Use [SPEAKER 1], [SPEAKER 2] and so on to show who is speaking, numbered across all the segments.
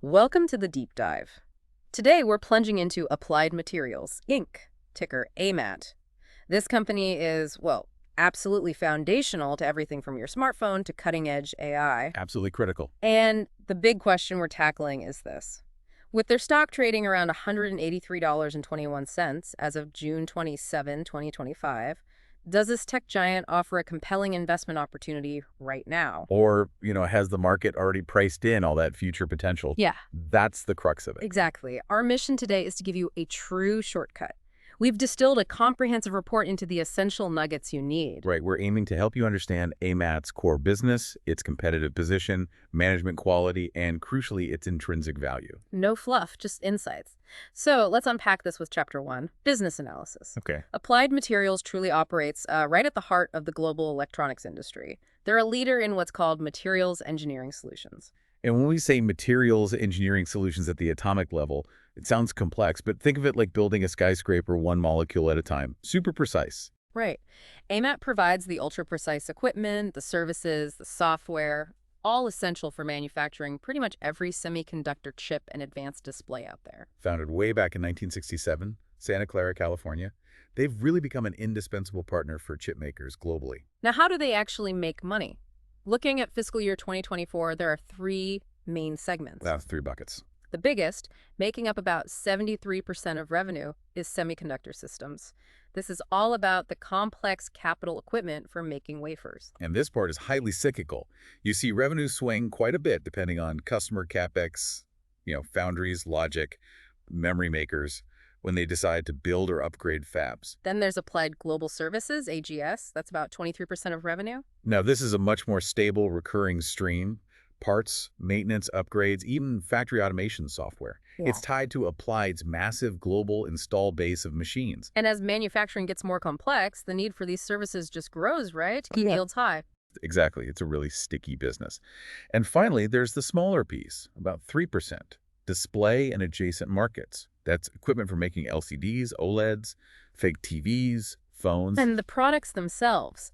[SPEAKER 1] Welcome to the deep dive. Today we're plunging into Applied Materials, Inc., ticker AMAT. This company is, well, absolutely foundational to everything from your smartphone to cutting-edge AI.
[SPEAKER 2] Absolutely critical.
[SPEAKER 1] And the big question we're tackling is this. With their stock trading around $183.21 as of June 27, 2025, does this tech giant offer a compelling investment opportunity right now?
[SPEAKER 2] Or, has the market already priced in all that future potential?
[SPEAKER 1] Yeah.
[SPEAKER 2] That's the crux of it.
[SPEAKER 1] Exactly. Our mission today is to give you a true shortcut. We've distilled a comprehensive report into the essential nuggets you need.
[SPEAKER 2] Right. We're aiming to help you understand AMAT's core business, its competitive position, management quality, and crucially, its intrinsic value.
[SPEAKER 1] No fluff, just insights. So let's unpack this with Chapter 1, Business Analysis.
[SPEAKER 2] Okay.
[SPEAKER 1] Applied Materials truly operates right at the heart of the global electronics industry. They're a leader in what's called materials engineering solutions.
[SPEAKER 2] And when we say materials engineering solutions at the atomic level, it sounds complex, but think of it like building a skyscraper one molecule at a time. Super precise.
[SPEAKER 1] Right. AMAT provides the ultra-precise equipment, the services, the software, all essential for manufacturing pretty much every semiconductor chip and advanced display out there.
[SPEAKER 2] Founded way back in 1967, Santa Clara, California, they've really become an indispensable partner for chip makers globally.
[SPEAKER 1] Now, how do they actually make money? Looking at fiscal year 2024, there are three main segments.
[SPEAKER 2] That's three buckets.
[SPEAKER 1] The biggest, making up about 73% of revenue, is semiconductor systems. This is all about the complex capital equipment for making wafers.
[SPEAKER 2] And this part is highly cyclical. You see revenue swing quite a bit depending on customer CapEx, foundries, logic, memory makers, when they decide to build or upgrade fabs.
[SPEAKER 1] Then there's Applied Global Services, AGS. That's about 23% of revenue.
[SPEAKER 2] Now, this is a much more stable, recurring stream. Parts, maintenance, upgrades, even factory automation software.
[SPEAKER 1] Yeah.
[SPEAKER 2] It's tied to Applied's massive global install base of machines.
[SPEAKER 1] And as manufacturing gets more complex, the need for these services just grows, right? To keep yields high.
[SPEAKER 2] Exactly. It's a really sticky business. And finally, there's the smaller piece, about 3%, display and adjacent markets. That's equipment for making LCDs, OLEDs, fake TVs, phones.
[SPEAKER 1] And the products themselves.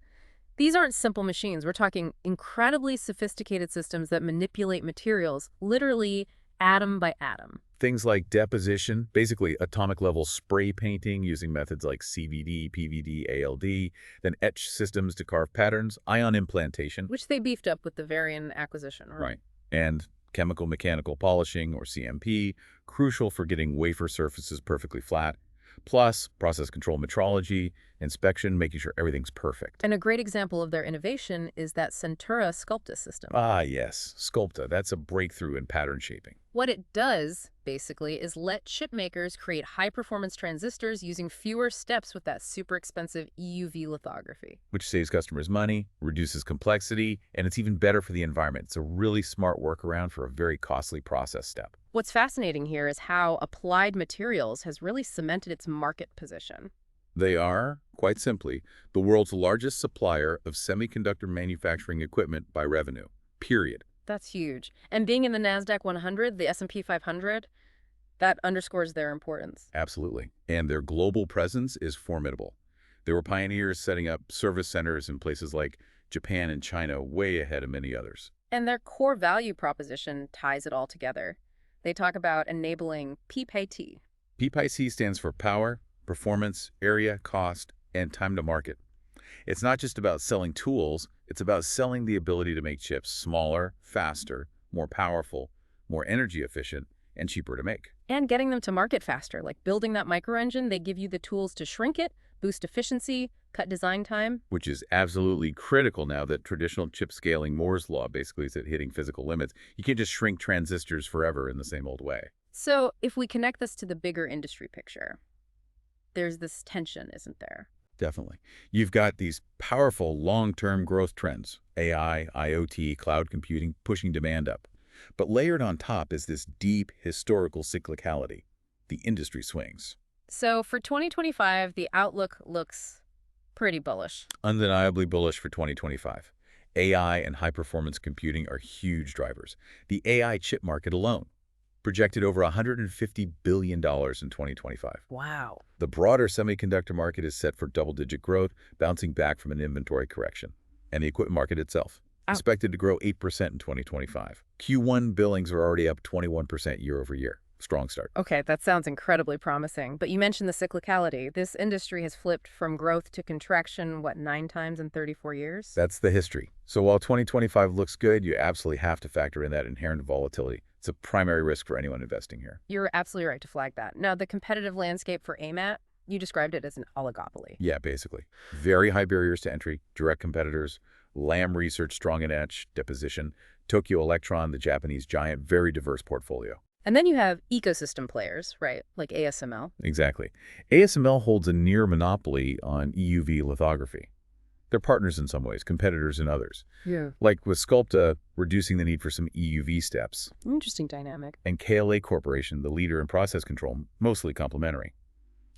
[SPEAKER 1] These aren't simple machines. We're talking incredibly sophisticated systems that manipulate materials, literally atom by atom.
[SPEAKER 2] Things like deposition, basically atomic-level spray painting using methods like CVD, PVD, ALD, then etch systems to carve patterns, ion implantation.
[SPEAKER 1] Which they beefed up with the Varian acquisition, right?
[SPEAKER 2] Right. And chemical mechanical polishing, or CMP, crucial for getting wafer surfaces perfectly flat. Plus, process control metrology, inspection, making sure everything's perfect.
[SPEAKER 1] And a great example of their innovation is that Centura Sculpta system.
[SPEAKER 2] Ah, yes, Sculpta. That's a breakthrough in pattern shaping.
[SPEAKER 1] What it does, basically, is let chip makers create high-performance transistors using fewer steps with that super expensive EUV lithography.
[SPEAKER 2] Which saves customers money, reduces complexity, and it's even better for the environment. It's a really smart workaround for a very costly process step.
[SPEAKER 1] What's fascinating here is how Applied Materials has really cemented its market position.
[SPEAKER 2] They are, quite simply, the world's largest supplier of semiconductor manufacturing equipment by revenue, period.
[SPEAKER 1] That's huge. And being in the NASDAQ 100, the S&P 500, that underscores their importance.
[SPEAKER 2] Absolutely. And their global presence is formidable. They were pioneers setting up service centers in places like Japan and China, way ahead of many others.
[SPEAKER 1] And their core value proposition ties it all together. They talk about enabling PPT.
[SPEAKER 2] PPIC stands for power, performance, area, cost, and time to market. It's not just about selling tools, it's about selling the ability to make chips smaller, faster, more powerful, more energy efficient, and cheaper to make.
[SPEAKER 1] And getting them to market faster, like building that microengine, they give you the tools to shrink it, boost efficiency, cut design time.
[SPEAKER 2] Which is absolutely critical now that traditional chip scaling, Moore's law, basically is hitting physical limits. You can't just shrink transistors forever in the same old way.
[SPEAKER 1] So if we connect this to the bigger industry picture, there's this tension, isn't there?
[SPEAKER 2] Definitely. You've got these powerful long-term growth trends, AI, IoT, cloud computing, pushing demand up. But layered on top is this deep historical cyclicality, the industry swings.
[SPEAKER 1] So for 2025, the outlook looks pretty bullish.
[SPEAKER 2] Undeniably bullish for 2025. AI and high-performance computing are huge drivers. The AI chip market alone projected over $150 billion in 2025.
[SPEAKER 1] Wow.
[SPEAKER 2] The broader semiconductor market is set for double-digit growth, bouncing back from an inventory correction. And the equipment market itself,
[SPEAKER 1] Wow.
[SPEAKER 2] expected to grow 8% in 2025. Q1 billings are already up 21% year over year. Strong start.
[SPEAKER 1] Okay, that sounds incredibly promising. But you mentioned the cyclicality. This industry has flipped from growth to contraction, what, 9 times in 34 years?
[SPEAKER 2] That's the history. So while 2025 looks good, you absolutely have to factor in that inherent volatility. It's a primary risk for anyone investing here.
[SPEAKER 1] You're absolutely right to flag that. Now, the competitive landscape for AMAT, you described it as an oligopoly.
[SPEAKER 2] Yeah, basically. Very high barriers to entry, direct competitors, Lam Research, strong in etch, deposition, Tokyo Electron, the Japanese giant, very diverse portfolio.
[SPEAKER 1] And then you have ecosystem players, right, like ASML.
[SPEAKER 2] Exactly. ASML holds a near monopoly on EUV lithography. They're partners in some ways, competitors in others.
[SPEAKER 1] Yeah.
[SPEAKER 2] Like with Sculpta, reducing the need for some EUV steps.
[SPEAKER 1] Interesting dynamic.
[SPEAKER 2] And KLA Corporation, the leader in process control, mostly complementary.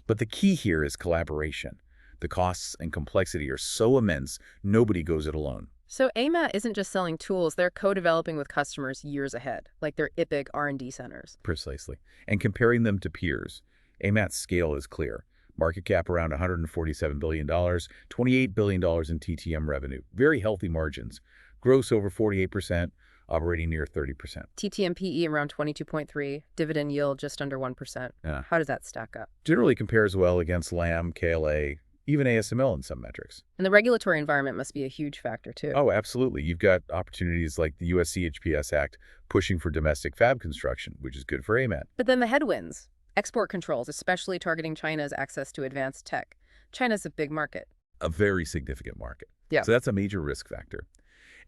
[SPEAKER 2] But the key here is collaboration. The costs and complexity are so immense, nobody goes it alone.
[SPEAKER 1] So AMAT isn't just selling tools, they're co-developing with customers years ahead, like their IPIC R&D centers.
[SPEAKER 2] Precisely. And comparing them to peers, AMAT's scale is clear. Market cap around $147 billion, $28 billion in TTM revenue. Very healthy margins. Gross over 48%, operating near 30%.
[SPEAKER 1] TTM-PE around 22.3, dividend yield just under 1%.
[SPEAKER 2] Yeah.
[SPEAKER 1] How does that stack up?
[SPEAKER 2] Generally compares well against Lam, KLA, even ASML in some metrics.
[SPEAKER 1] And the regulatory environment must be a huge factor, too.
[SPEAKER 2] Oh, absolutely. You've got opportunities like the US CHPS Act pushing for domestic fab construction, which is good for AMAT.
[SPEAKER 1] But then the headwinds. Export controls, especially targeting China's access to advanced tech. China's a big market.
[SPEAKER 2] A very significant market.
[SPEAKER 1] Yeah.
[SPEAKER 2] So that's a major risk factor.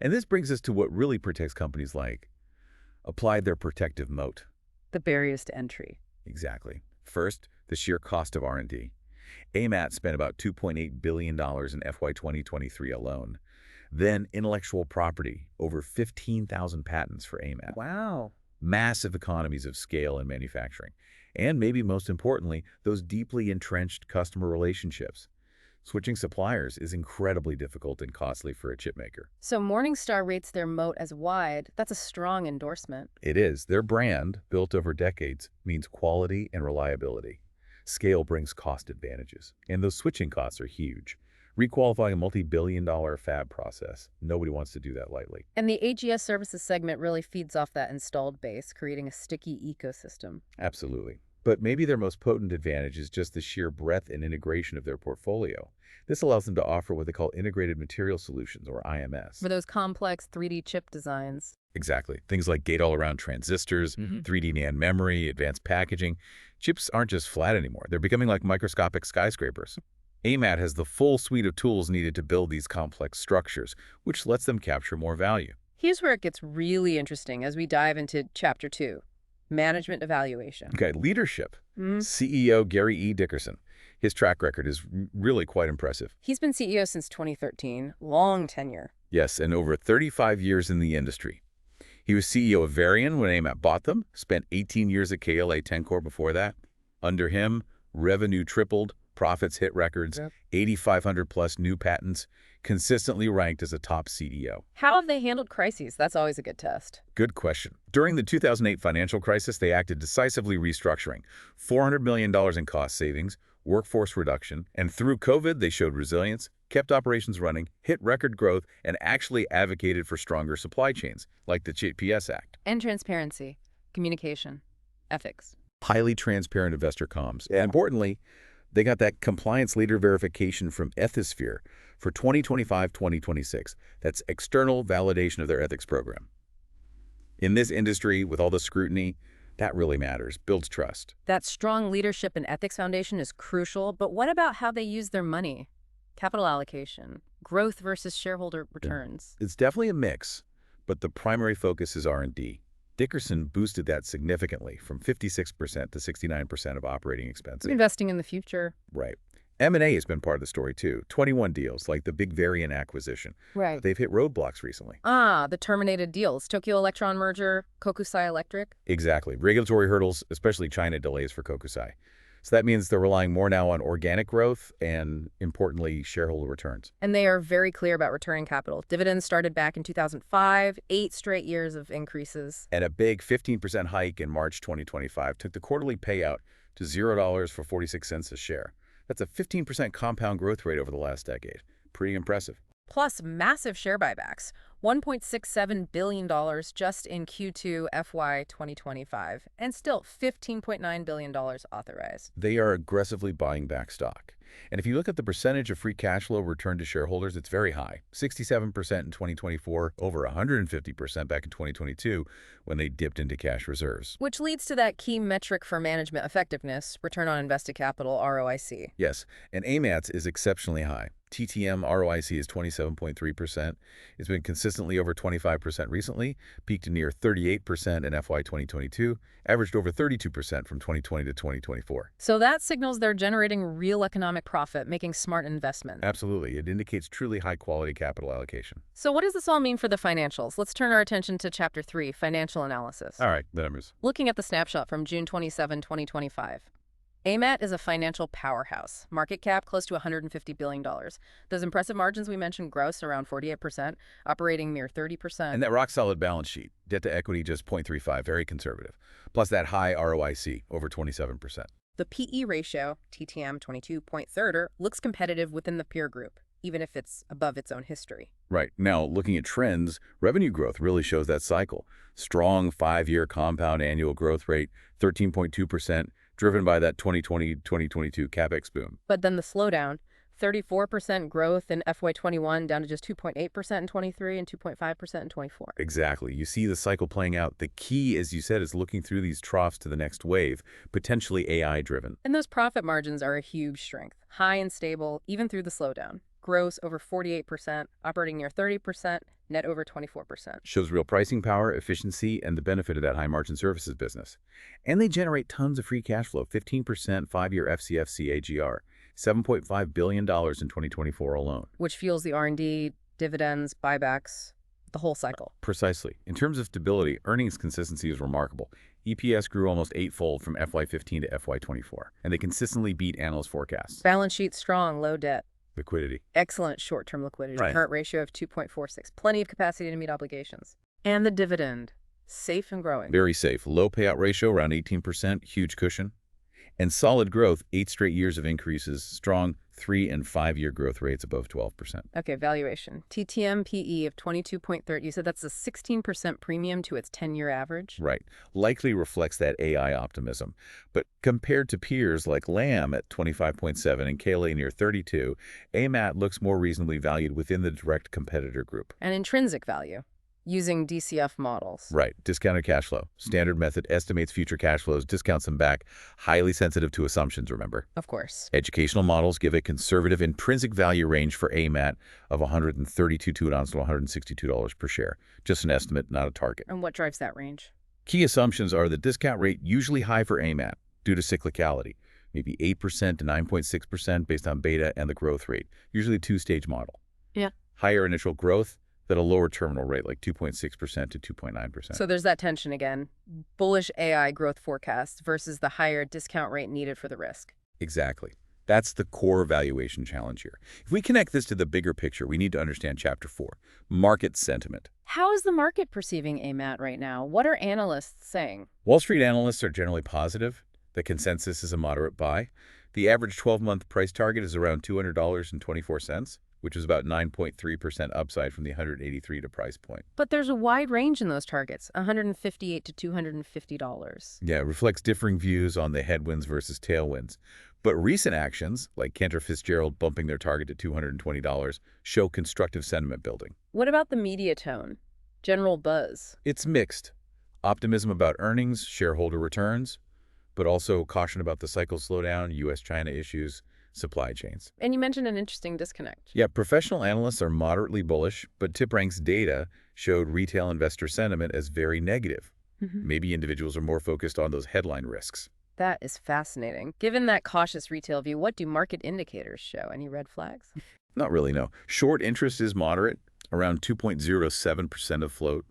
[SPEAKER 2] And this brings us to what really protects companies like Applied their protective moat.
[SPEAKER 1] The barriers to entry.
[SPEAKER 2] Exactly. First, the sheer cost of R&D. AMAT spent about $2.8 billion in FY 2023 alone. Then intellectual property, over 15,000 patents for AMAT.
[SPEAKER 1] Wow.
[SPEAKER 2] Massive economies of scale in manufacturing. And maybe most importantly, those deeply entrenched customer relationships. Switching suppliers is incredibly difficult and costly for a chip maker.
[SPEAKER 1] So Morningstar rates their moat as wide. That's a strong endorsement.
[SPEAKER 2] It is. Their brand, built over decades, means quality and reliability. Scale brings cost advantages, and those switching costs are huge. Requalifying a multi-billion-dollar fab process, nobody wants to do that lightly.
[SPEAKER 1] And the AGS services segment really feeds off that installed base, creating a sticky ecosystem.
[SPEAKER 2] Absolutely. But maybe their most potent advantage is just the sheer breadth and integration of their portfolio. This allows them to offer what they call integrated material solutions, or IMS.
[SPEAKER 1] For those complex 3D chip designs.
[SPEAKER 2] Exactly. Things like gate-all-around transistors, 3D NAND memory, advanced packaging. Chips aren't just flat anymore. They're becoming like microscopic skyscrapers. AMAT has the full suite of tools needed to build these complex structures, which lets them capture more value.
[SPEAKER 1] Here's where it gets really interesting as we dive into Chapter 2, Management Evaluation.
[SPEAKER 2] Okay, leadership. CEO Gary E. Dickerson. His track record is really quite impressive.
[SPEAKER 1] He's been CEO since 2013, long tenure.
[SPEAKER 2] Yes, and over 35 years in the industry. He was CEO of Varian when AMAT bought them, spent 18 years at KLA-Tencor before that. Under him, revenue tripled, profits hit records, 8,500 plus new patents, consistently ranked as a top CDO.
[SPEAKER 1] How have they handled crises? That's always a good test.
[SPEAKER 2] Good question. During the 2008 financial crisis, they acted decisively, restructuring $400 million in cost savings, workforce reduction, and through COVID, they showed resilience, kept operations running, hit record growth, and actually advocated for stronger supply chains, like the CHPS Act.
[SPEAKER 1] And transparency, communication, ethics.
[SPEAKER 2] Highly transparent investor comms. And importantly, they got that compliance leader verification from Ethisphere for 2025-2026. That's external validation of their ethics program. In this industry, with all the scrutiny, that really matters, builds trust.
[SPEAKER 1] That strong leadership and ethics foundation is crucial, but what about how they use their money? Capital allocation, growth versus shareholder returns.
[SPEAKER 2] It's definitely a mix, but the primary focus is R&D. Dickerson boosted that significantly from 56% to 69% of operating expenses.
[SPEAKER 1] Investing in the future.
[SPEAKER 2] Right. M&A has been part of the story too. 21 deals, like the big Varian acquisition.
[SPEAKER 1] Right.
[SPEAKER 2] But they've hit roadblocks recently.
[SPEAKER 1] The terminated deals. Tokyo Electron merger, Kokusai Electric.
[SPEAKER 2] Exactly. Regulatory hurdles, especially China delays for Kokusai. So that means they're relying more now on organic growth and, importantly, shareholder returns.
[SPEAKER 1] And they are very clear about returning capital. Dividends started back in 2005, 8 straight years of increases.
[SPEAKER 2] And a big 15% hike in March 2025 took the quarterly payout to $0 for 46 cents a share. That's a 15% compound growth rate over the last decade. Pretty impressive.
[SPEAKER 1] Plus massive share buybacks, $1.67 billion just in Q2 FY 2025, and still $15.9 billion authorized.
[SPEAKER 2] They are aggressively buying back stock. And if you look at the percentage of free cash flow returned to shareholders, it's very high. 67% in 2024, over 150% back in 2022 when they dipped into cash reserves.
[SPEAKER 1] Which leads to that key metric for management effectiveness, return on invested capital, ROIC.
[SPEAKER 2] Yes, and AMAT's is exceptionally high. TTM ROIC is 27.3%. It's been consistently over 25% recently, peaked near 38% in FY 2022, averaged over 32% from 2020 to 2024.
[SPEAKER 1] So that signals they're generating real economic profit, making smart investment.
[SPEAKER 2] Absolutely. It indicates truly high-quality capital allocation.
[SPEAKER 1] So what does this all mean for the financials? Let's turn our attention to Chapter 3, Financial Analysis.
[SPEAKER 2] All right, the numbers.
[SPEAKER 1] Looking at the snapshot from June 27, 2025. AMAT is a financial powerhouse. Market cap close to $150 billion. Those impressive margins we mentioned, gross around 48%, operating near 30%.
[SPEAKER 2] And that rock-solid balance sheet, debt to equity just 0.35, very conservative. Plus that high ROIC, over 27%.
[SPEAKER 1] The PE ratio, TTM 22.3, looks competitive within the peer group, even if it's above its own history.
[SPEAKER 2] Right. Now, looking at trends, revenue growth really shows that cycle. Strong 5-year compound annual growth rate, 13.2%, driven by that 2020-2022 CapEx boom.
[SPEAKER 1] But then the slowdown, 34% growth in FY21 down to just 2.8% in 23 and 2.5% in 24.
[SPEAKER 2] Exactly. You see the cycle playing out. The key, as you said, is looking through these troughs to the next wave, potentially AI-driven.
[SPEAKER 1] And those profit margins are a huge strength, high and stable, even through the slowdown. Gross over 48%, operating near 30%, net over 24%.
[SPEAKER 2] Shows real pricing power, efficiency, and the benefit of that high-margin services business. And they generate tons of free cash flow, 15% 5-year FCFC AGR, $7.5 billion in 2024 alone.
[SPEAKER 1] Which fuels the R&D, dividends, buybacks, the whole cycle.
[SPEAKER 2] Precisely. In terms of stability, earnings consistency is remarkable. EPS grew almost 8-fold from FY15 to FY24, and they consistently beat analyst forecasts.
[SPEAKER 1] Balance sheet strong, low debt.
[SPEAKER 2] Liquidity.
[SPEAKER 1] Excellent short-term liquidity.
[SPEAKER 2] Right.
[SPEAKER 1] Current ratio of 2.46. Plenty of capacity to meet obligations. And the dividend, safe and growing.
[SPEAKER 2] Very safe. Low payout ratio, around 18%, huge cushion. And solid growth, 8 straight years of increases, strong 3- and 5-year growth rates above 12%.
[SPEAKER 1] Okay, valuation. TTM PE of 22.30. You said that's a 16% premium to its 10-year average?
[SPEAKER 2] Right. Likely reflects that AI optimism. But compared to peers like Lam at 25.7 and KLA near 32, AMAT looks more reasonably valued within the direct competitor group.
[SPEAKER 1] And intrinsic value, using DCF models.
[SPEAKER 2] Right. Discounted cash flow. Standard method estimates future cash flows, discounts them back. Highly sensitive to assumptions, remember.
[SPEAKER 1] Of course.
[SPEAKER 2] Educational models give a conservative intrinsic value range for AMAT of $132 to $162 per share. Just an estimate, not a target.
[SPEAKER 1] And what drives that range?
[SPEAKER 2] Key assumptions are the discount rate usually high for AMAT due to cyclicality, maybe 8% to 9.6% based on beta and the growth rate, usually a 2-stage model.
[SPEAKER 1] Yeah.
[SPEAKER 2] Higher initial growth, at a lower terminal rate, like 2.6% to 2.9%.
[SPEAKER 1] So there's that tension again. Bullish AI growth forecasts versus the higher discount rate needed for the risk.
[SPEAKER 2] Exactly. That's the core valuation challenge here. If we connect this to the bigger picture, we need to understand Chapter 4, market sentiment.
[SPEAKER 1] How is the market perceiving AMAT right now? What are analysts saying?
[SPEAKER 2] Wall Street analysts are generally positive. The consensus is a moderate buy. The average 12-month price target is around $200.24. Which is about 9.3% upside from the $183 to price point.
[SPEAKER 1] But there's a wide range in those targets, $158 to $250.
[SPEAKER 2] Yeah, it reflects differing views on the headwinds versus tailwinds. But recent actions, like Cantor Fitzgerald bumping their target to $220, show constructive sentiment building.
[SPEAKER 1] What about the media tone? General buzz?
[SPEAKER 2] It's mixed. Optimism about earnings, shareholder returns, but also caution about the cycle slowdown, U.S.-China issues, supply chains.
[SPEAKER 1] And you mentioned an interesting disconnect.
[SPEAKER 2] Yeah, professional analysts are moderately bullish, but TipRank's data showed retail investor sentiment as very negative. Maybe individuals are more focused on those headline risks.
[SPEAKER 1] That is fascinating. Given that cautious retail view, what do market indicators show? Any red flags?
[SPEAKER 2] Not really, no. Short interest is moderate, around 2.07% of float.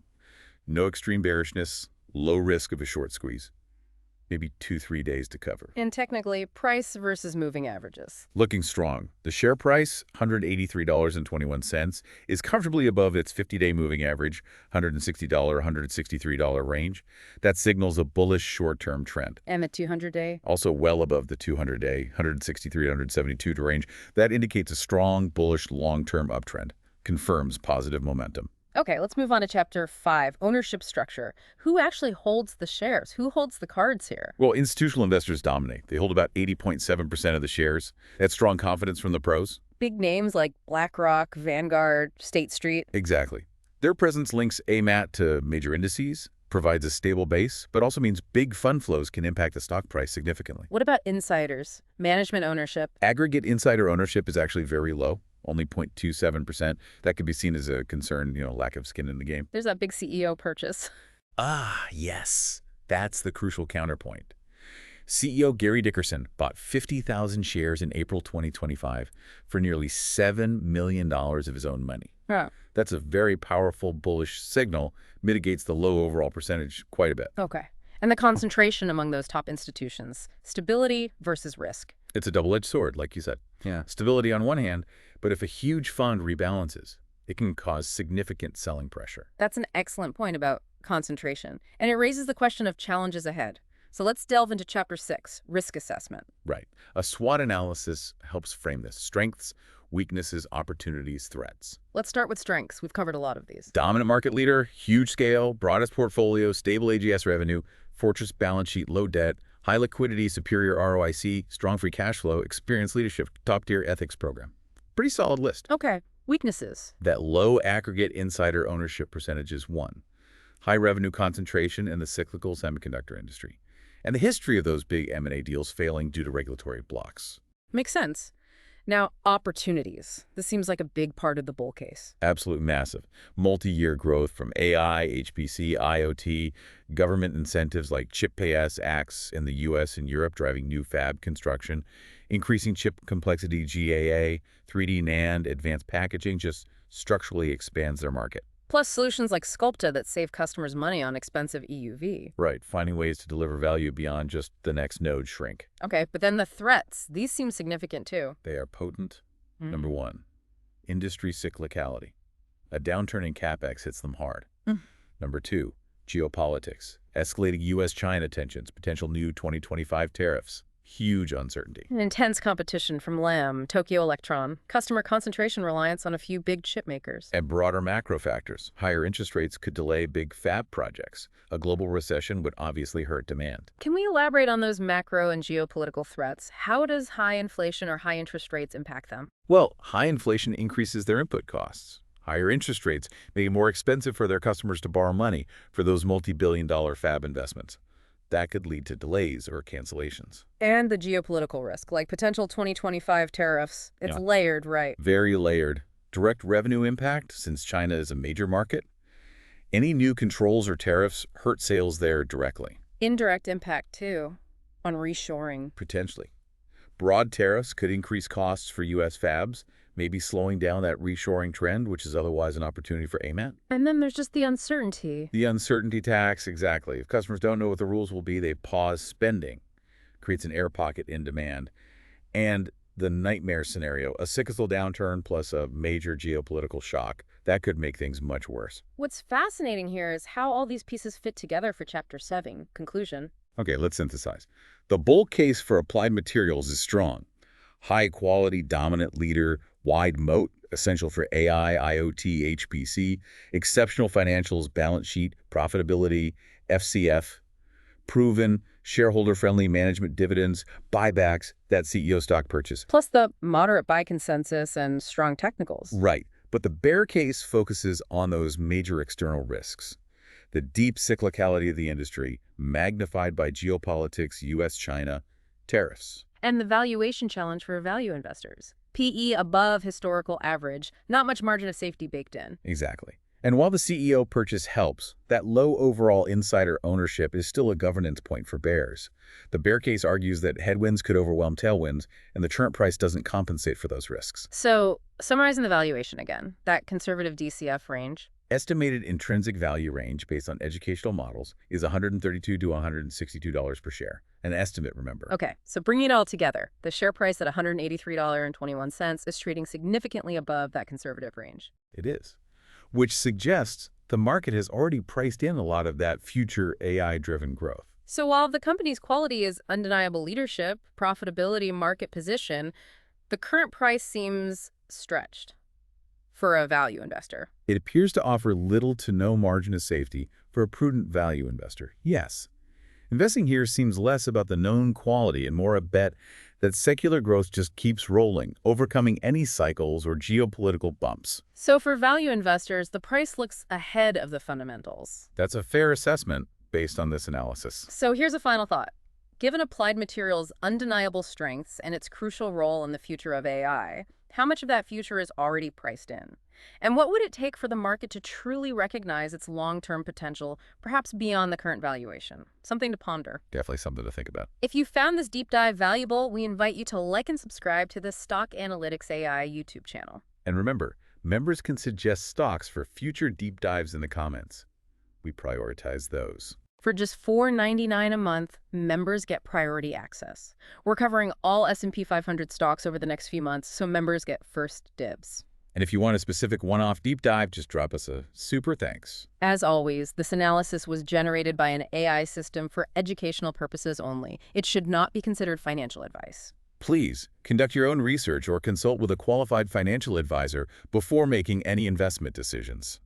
[SPEAKER 2] No extreme bearishness, low risk of a short squeeze. Maybe 2-3 days to cover.
[SPEAKER 1] And technically, price versus moving averages.
[SPEAKER 2] Looking strong. The share price, $183.21, is comfortably above its 50-day moving average, $160, $163 range. That signals a bullish short-term trend.
[SPEAKER 1] And the 200-day?
[SPEAKER 2] Also well above the 200-day, 163 to 172 range. That indicates a strong, bullish, long-term uptrend. Confirms positive momentum.
[SPEAKER 1] Okay, let's move on to Chapter 5, ownership structure. Who actually holds the shares? Who holds the cards here?
[SPEAKER 2] Well, institutional investors dominate. They hold about 80.7% of the shares. That's strong confidence from the pros.
[SPEAKER 1] Big names like BlackRock, Vanguard, State Street.
[SPEAKER 2] Exactly. Their presence links AMAT to major indices, provides a stable base, but also means big fund flows can impact the stock price significantly.
[SPEAKER 1] What about insiders? Management ownership?
[SPEAKER 2] Aggregate insider ownership is actually very low, only 0.27%. That could be seen as a concern, lack of skin in the game.
[SPEAKER 1] There's that big CEO purchase.
[SPEAKER 2] Ah, yes. That's the crucial counterpoint. CEO Gary Dickerson bought 50,000 shares in April 2025 for nearly $7 million of his own money.
[SPEAKER 1] Yeah.
[SPEAKER 2] That's a very powerful bullish signal, mitigates the low overall percentage quite a bit.
[SPEAKER 1] Okay. And the concentration among those top institutions, stability versus risk.
[SPEAKER 2] It's a double-edged sword, like you said. Yeah. Stability on one hand, but if a huge fund rebalances, it can cause significant selling pressure.
[SPEAKER 1] That's an excellent point about concentration. And it raises the question of challenges ahead. So let's delve into Chapter 6, risk assessment.
[SPEAKER 2] Right. A SWOT analysis helps frame this. Strengths, weaknesses, opportunities, threats.
[SPEAKER 1] Let's start with strengths. We've covered a lot of these.
[SPEAKER 2] Dominant market leader, huge scale, broadest portfolio, stable AGS revenue, fortress balance sheet, low debt, high liquidity, superior ROIC, strong free cash flow, experienced leadership, top-tier ethics program. Pretty solid list.
[SPEAKER 1] Okay. Weaknesses.
[SPEAKER 2] That low aggregate insider ownership percentage is one. High revenue concentration in the cyclical semiconductor industry. And the history of those big M&A deals failing due to regulatory blocks.
[SPEAKER 1] Makes sense. Now, opportunities. This seems like a big part of the bull case.
[SPEAKER 2] Absolute massive. Multi-year growth from AI, HPC, IoT, government incentives like Chip Pass Acts in the U.S. and Europe driving new fab construction, increasing chip complexity GAA, 3D NAND, advanced packaging just structurally expands their market.
[SPEAKER 1] Plus solutions like Sculpta that save customers money on expensive EUV.
[SPEAKER 2] Right, finding ways to deliver value beyond just the next node shrink.
[SPEAKER 1] Okay, but then the threats. These seem significant too.
[SPEAKER 2] They are potent. Number one, industry cyclicality. A downturn in CapEx hits them hard. Number two, geopolitics. Escalating U.S.-China tensions, potential new 2025 tariffs. Huge uncertainty.
[SPEAKER 1] An intense competition from Lam, Tokyo Electron, customer concentration reliance on a few big chip makers.
[SPEAKER 2] And broader macro factors. Higher interest rates could delay big fab projects. A global recession would obviously hurt demand.
[SPEAKER 1] Can we elaborate on those macro and geopolitical threats? How does high inflation or high interest rates impact them?
[SPEAKER 2] Well, high inflation increases their input costs. Higher interest rates make it more expensive for their customers to borrow money for those multi-billion-dollar fab investments. That could lead to delays or cancellations.
[SPEAKER 1] And the geopolitical risk, like potential 2025 tariffs. It's layered, right?
[SPEAKER 2] Very layered. Direct revenue impact, since China is a major market. Any new controls or tariffs hurt sales there directly.
[SPEAKER 1] Indirect impact, too, on reshoring.
[SPEAKER 2] Potentially. Broad tariffs could increase costs for U.S. fabs, maybe slowing down that reshoring trend, which is otherwise an opportunity for AMAT.
[SPEAKER 1] And then there's just the uncertainty.
[SPEAKER 2] The uncertainty tax, exactly. If customers don't know what the rules will be, they pause spending. Creates an air pocket in demand. And the nightmare scenario, a cyclical downturn plus a major geopolitical shock, that could make things much worse.
[SPEAKER 1] What's fascinating here is how all these pieces fit together for Chapter 7, conclusion.
[SPEAKER 2] Okay, let's synthesize. The bull case for Applied Materials is strong. High-quality, dominant leader, wide moat, essential for AI, IoT, HPC, exceptional financials, balance sheet, profitability, FCF, proven, shareholder-friendly management dividends, buybacks, that CEO stock purchase.
[SPEAKER 1] Plus the moderate buy consensus and strong technicals.
[SPEAKER 2] Right, but the bear case focuses on those major external risks. The deep cyclicality of the industry, magnified by geopolitics, U.S.-China, tariffs.
[SPEAKER 1] And the valuation challenge for value investors. PE above historical average, not much margin of safety baked in.
[SPEAKER 2] Exactly. And while the CEO purchase helps, that low overall insider ownership is still a governance point for bears. The bear case argues that headwinds could overwhelm tailwinds, and the current price doesn't compensate for those risks.
[SPEAKER 1] So, summarizing the valuation again, that conservative DCF range.
[SPEAKER 2] Estimated intrinsic value range based on educational models is $132 to $162 per share. An estimate, remember.
[SPEAKER 1] Okay, so bringing it all together, the share price at $183.21 is trading significantly above that conservative range.
[SPEAKER 2] It is, which suggests the market has already priced in a lot of that future AI-driven growth.
[SPEAKER 1] So while the company's quality is undeniable leadership, profitability, market position, the current price seems stretched. for a value investor.
[SPEAKER 2] It appears to offer little to no margin of safety for a prudent value investor. Yes. Investing here seems less about the known quality and more a bet that secular growth just keeps rolling, overcoming any cycles or geopolitical bumps.
[SPEAKER 1] So for value investors, the price looks ahead of the fundamentals.
[SPEAKER 2] That's a fair assessment based on this analysis.
[SPEAKER 1] So here's a final thought. Given Applied Materials' undeniable strengths and its crucial role in the future of AI, how much of that future is already priced in? And what would it take for the market to truly recognize its long-term potential, perhaps beyond the current valuation? Something to ponder.
[SPEAKER 2] Definitely something to think about.
[SPEAKER 1] If you found this deep dive valuable, we invite you to like and subscribe to the Stock Analytics AI YouTube channel.
[SPEAKER 2] And remember, members can suggest stocks for future deep dives in the comments. We prioritize those.
[SPEAKER 1] For just $4.99 a month, members get priority access. We're covering all S&P 500 stocks over the next few months, so members get first dibs.
[SPEAKER 2] And if you want a specific one-off deep dive, just drop us a super thanks.
[SPEAKER 1] As always, this analysis was generated by an AI system for educational purposes only. It should not be considered financial advice.
[SPEAKER 2] Please, conduct your own research or consult with a qualified financial advisor before making any investment decisions.